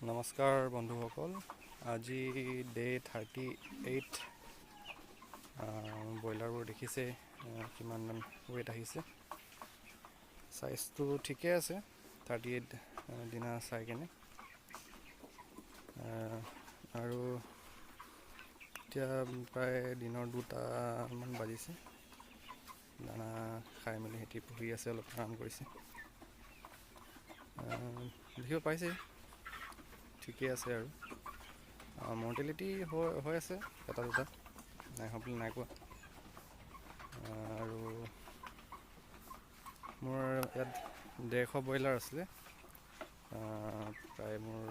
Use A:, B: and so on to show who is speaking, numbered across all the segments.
A: নমস্কাৰ বন্ধুসকল, আজি ডে 38। ব্ৰইলাৰবোৰ দেখিছে কিমানমান ৱেইট আহিছে। চাইজটো ঠিকে আছে 38 দিনা চাই কেনে। আৰু এতিয়া প্ৰায় দিনৰ 2টামান বাজিছে। দানা খাই মেলি সিহঁতি পঢ়ি আছে, অলপ আৰাম কৰিছে। দেখিব পাইছে ঠিকেই আছে। আৰু মৰ্টেলিটি হৈ আছে এটা দুটা, নাই হোৱা বুলি নাই কোৱা। আৰু মোৰ ইয়াত 150 ব্ৰইলাৰ আছিলে। প্ৰায় মোৰ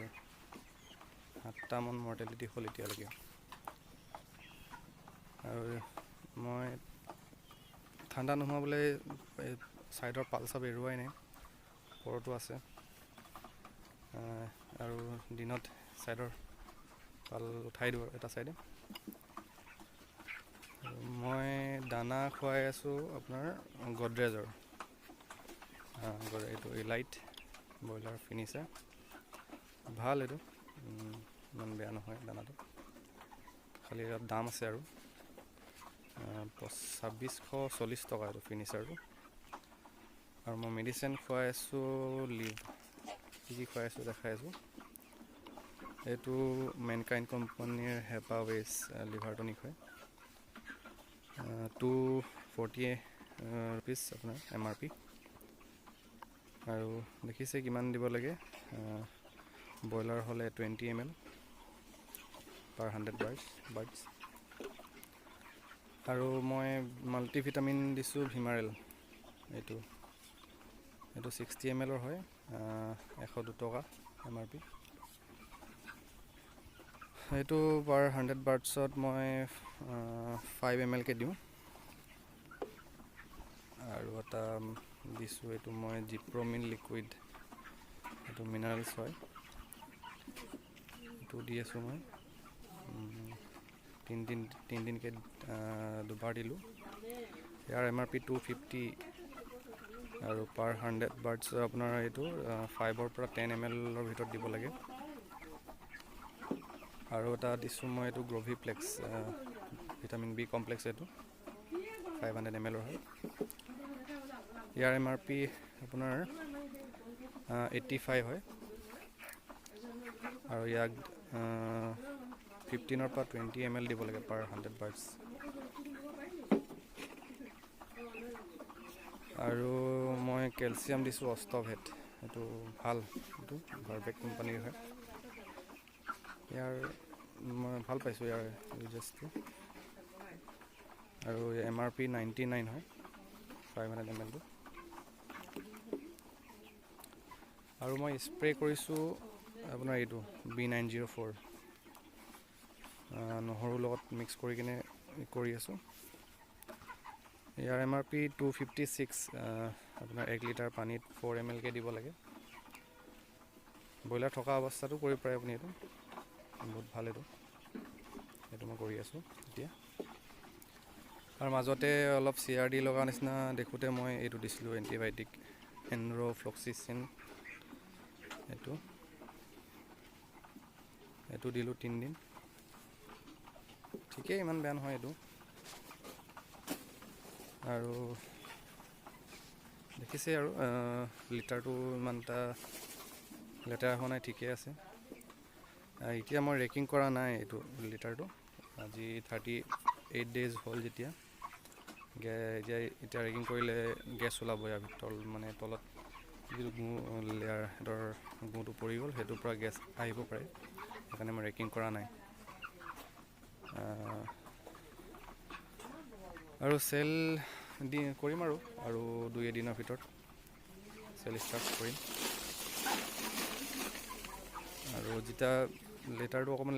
A: 7টামান মৰ্টেলিটি হ'ল এতিয়ালৈকে। আৰু মই ঠাণ্ডা নোহোৱাবলৈ ছাইডৰ পাল চাপ এৰুৱাই নাই, ওপৰতো আছে। আৰু দিনত ছাইডৰ পাল উঠাই দিওঁ এটা ছাইডে। মই দানা খুৱাই আছোঁ আপোনাৰ গডৰেজৰ, এইটো ইলাইট ব্ৰইলাৰ ফিনিচাৰ। ভাল, এইটো ইমান বেয়া নহয় দানাটো, খালি অলপ দাম আছে। আৰু 2640 টকা এইটো ফিনিচাৰটো। আৰু মই মেডিচিন খুৱাই আছোঁ কি খুৱাই আছোঁ দেখাই আছোঁ। এইটো মেনকাইণ্ড কোম্পানীৰ হেপাৱেজ লিভাৰ টনিক হয়। 240 ৰুপিজ আপোনাৰ MRP। আৰু দেখিছে কিমান দিব লাগে। ব্ৰইলাৰ হ'লে 20 ml per 100 বাৰ্ডছ। আৰু মই মাল্টিভিটামিন দিছোঁ ভিমাৰেল। এইটো 60 ml হয়, 102 টকা MRP। এইটো পাৰ 100 বাৰ্ডছত মই 5 ml কে দিওঁ। আৰু এটা দিছোঁ, এইটো মই জিপ্ৰমিন লিকুইড, এইটো মিনাৰেলছ হয়। এইটো দি আছোঁ মই তিনিদিনকৈ দুবাৰ দিলোঁ। ইয়াৰ MRP 250। আৰু পাৰ 100 বাৰ্ডছ আপোনাৰ এইটো 5 পৰা 10 ml ভিতৰত দিব লাগে। আৰু এটা দিছোঁ মই, এইটো গ্ৰভিপ্লেক্স ভিটামিন B কমপ্লেক্স। এইটো 500 ml হয়। ইয়াৰ MRP আপোনাৰ 85 হয়। আৰু ইয়াক 15 পৰা 20 ml দিব লাগে পাৰ 100 বাৰ্ডছ। আৰু মই কেলচিয়াম দিছোঁ অষ্টভেট, এইটো ভাল, এইটো ভাৰবেক কোম্পানীৰ হয়। ইয়াৰ মই ভাল পাইছোঁ ইয়াৰ ইউজেছটো। আৰু MRP 99 হয় 500 mlটো। আৰু মই স্প্ৰে কৰিছোঁ আপোনাৰ এইটো B904 নহৰুৰ লগত মিক্স কৰি কিনে কৰি আছোঁ। ইয়াৰ MRP 256। আপোনাৰ 1 লিটাৰ পানীত 4 ml কে দিব লাগে। ব্ৰইলাৰ থকা অৱস্থাটো কৰিব পাৰে আপুনি। এইটো বহুত ভাল, এইটো মই কৰি আছোঁ এতিয়া। আৰু মাজতে অলপ CRD লগা নিচিনা দেখোঁতে মই এইটো দিছিলোঁ, এণ্টিবায়'টিক এনৰ'ফ্লক্সিচিন। এইটো দিলোঁ 3 দিন, ঠিকেই, ইমান বেয়া নহয় এইটো। আৰু দেখিছে আৰু লিটাৰটো ইমান এটা লেতেৰা হোৱা নাই, ঠিকে আছে। এতিয়া মই ৰেকিং কৰা নাই এইটো লিটাৰটো। আজি 38 ডেইজ হ'ল যেতিয়া। এতিয়া ৰেকিং কৰিলে গেছ ওলাব ইয়াৰ ভিতৰত, মানে তলত যিটো লেয়াৰ সিহঁতৰ গুটো পৰি গ'ল, সেইটোৰ পৰা গেছ আহিব পাৰে। সেইকাৰণে মই ৰেকিং কৰা নাই। আৰু চেল কৰিম আৰু 2-3 দিনৰ ভিতৰত চেল ষ্টাৰ্ট কৰিম। আৰু যেতিয়া লেটাৰটো অকণমান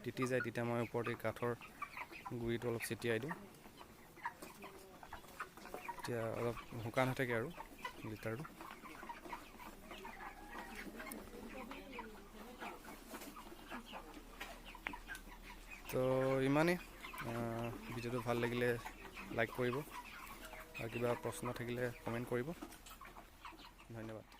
A: তিতি যায়, তেতিয়া মই ওপৰতে কাঠৰ গুড়িটো অলপ ছটিয়াই দিওঁ। এতিয়া অলপ শুকান হৈ থাকে আৰু লিটাৰটো। তো ইমানেই। ভিডিঅ'টো ভাল লাগিলে লাইক কৰিব, আৰু কিবা প্ৰশ্ন থাকিলে কমেণ্ট কৰিব। ধন্যবাদ।